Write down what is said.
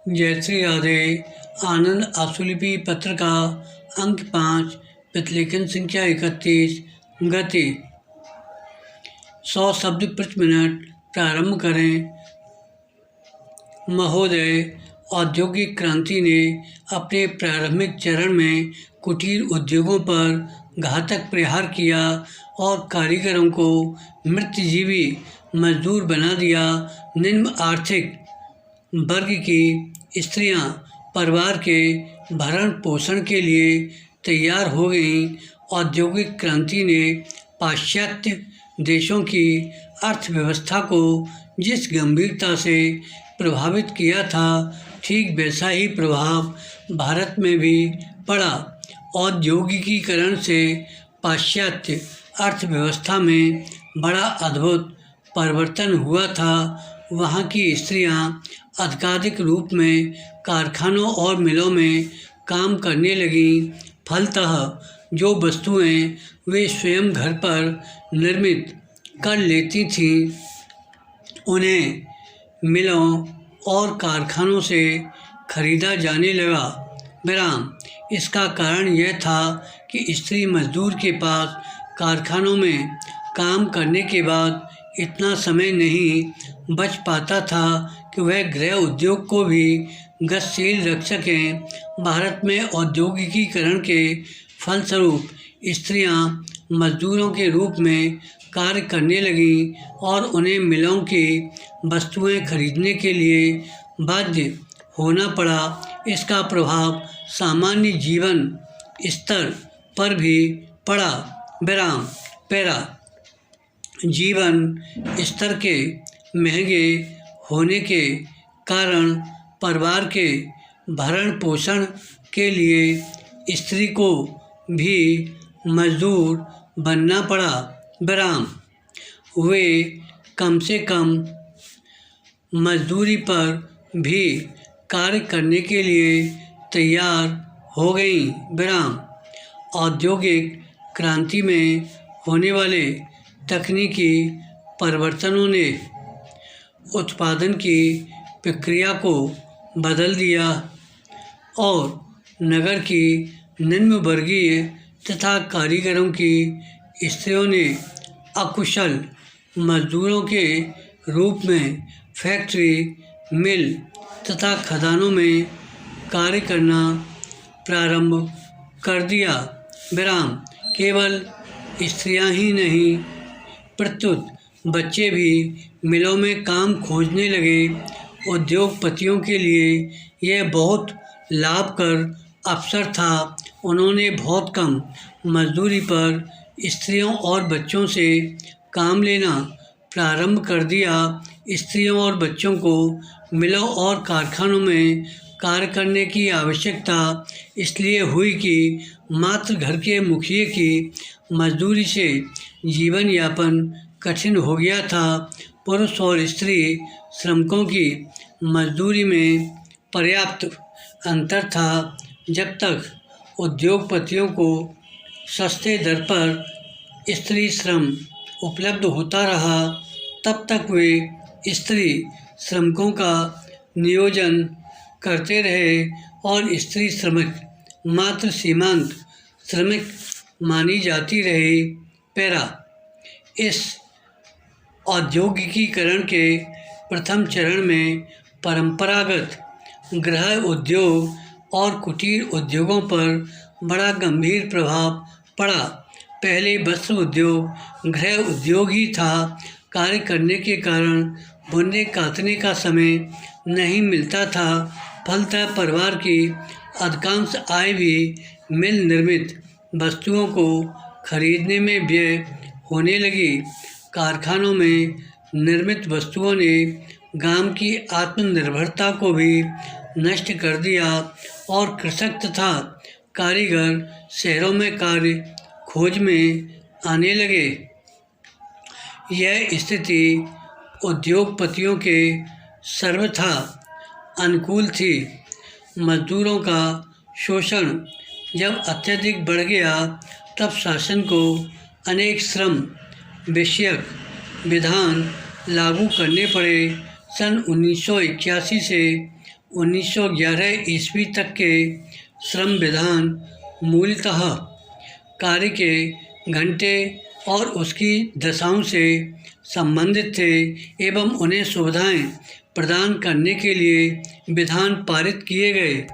जयश्री राधे। आनंद आशुलिपि पत्र का अंक 5, प्रतिलेखन संख्या 31। गति 100 शब्द प्रति मिनट। प्रारंभ करें। महोदय, औद्योगिक क्रांति ने अपने प्रारंभिक चरण में कुटीर उद्योगों पर घातक प्रहार किया और कारीगरों को मृतजीवी मजदूर बना दिया। निम्न आर्थिक वर्ग की स्त्रियां परिवार के भरण पोषण के लिए तैयार हो गईं। औद्योगिक क्रांति ने पाश्चात्य देशों की अर्थव्यवस्था को जिस गंभीरता से प्रभावित किया था, ठीक वैसा ही प्रभाव भारत में भी पड़ा। औद्योगिकीकरण से पाश्चात्य अर्थव्यवस्था में बड़ा अद्भुत परिवर्तन हुआ था। वहाँ की स्त्रियां अधिकाधिक रूप में कारखानों और मिलों में काम करने लगीं। फलतः जो वस्तुएं वे स्वयं घर पर निर्मित कर लेती थीं, उन्हें मिलों और कारखानों से खरीदा जाने लगा। विराम। इसका कारण यह था कि स्त्री मजदूर के पास कारखानों में काम करने के बाद इतना समय नहीं बच पाता था कि वह गृह उद्योग को भी गतिशील रख सकें। भारत में औद्योगिकीकरण के फलस्वरूप स्त्रियां मजदूरों के रूप में कार्य करने लगीं और उन्हें मिलों की वस्तुएं खरीदने के लिए बाध्य होना पड़ा। इसका प्रभाव सामान्य जीवन स्तर पर भी पड़ा। विराम। पैरा। जीवन स्तर के महंगे होने के कारण परिवार के भरण पोषण के लिए स्त्री को भी मजदूर बनना पड़ा। विराम। वे कम से कम मजदूरी पर भी कार्य करने के लिए तैयार हो गईं। विराम। औद्योगिक क्रांति में होने वाले तकनीकी परिवर्तनों ने उत्पादन की प्रक्रिया को बदल दिया और नगर की निम्न वर्गीय तथा कारीगरों की स्त्रियों ने अकुशल मजदूरों के रूप में फैक्ट्री, मिल तथा खदानों में कार्य करना प्रारंभ कर दिया। विराम। केवल स्त्रियां ही नहीं, प्रत्युत बच्चे भी मिलों में काम खोजने लगे। उद्योगपतियों के लिए यह बहुत लाभकर अवसर था। उन्होंने बहुत कम मजदूरी पर स्त्रियों और बच्चों से काम लेना प्रारंभ कर दिया। स्त्रियों और बच्चों को मिलों और कारखानों में कार्य करने की आवश्यकता इसलिए हुई कि मात्र घर के मुखिए की मजदूरी से जीवन यापन कठिन हो गया था। पुरुष और स्त्री श्रमिकों की मजदूरी में पर्याप्त अंतर था। जब तक उद्योगपतियों को सस्ते दर पर स्त्री श्रम उपलब्ध होता रहा, तब तक वे स्त्री श्रमिकों का नियोजन करते रहे और स्त्री श्रमिक मात्र सीमांत श्रमिक मानी जाती रही। पैरा। इस औद्योगिकीकरण के प्रथम चरण में परंपरागत गृह उद्योग और कुटीर उद्योगों पर बड़ा गंभीर प्रभाव पड़ा। पहले वस्त्र उद्योग गृह उद्योग ही था। कार्य करने के कारण बुनने कातने का समय नहीं मिलता था। फलतः परिवार की अधिकांश आय भी मिल निर्मित वस्तुओं को खरीदने में व्यय होने लगी। कारखानों में निर्मित वस्तुओं ने गांव की आत्मनिर्भरता को भी नष्ट कर दिया और कृषक तथा कारीगर शहरों में कार्य खोज में आने लगे। यह स्थिति उद्योगपतियों के सर्वथा अनुकूल थी। मजदूरों का शोषण जब अत्यधिक बढ़ गया, तब शासन को अनेक श्रम विषयक विधान लागू करने पड़े। सन 1981 से 1911 ईस्वी तक के श्रम विधान मूलतः कार्य के घंटे और उसकी दशाओं से संबंधित थे एवं उन्हें सुविधाएं प्रदान करने के लिए विधान पारित किए गए।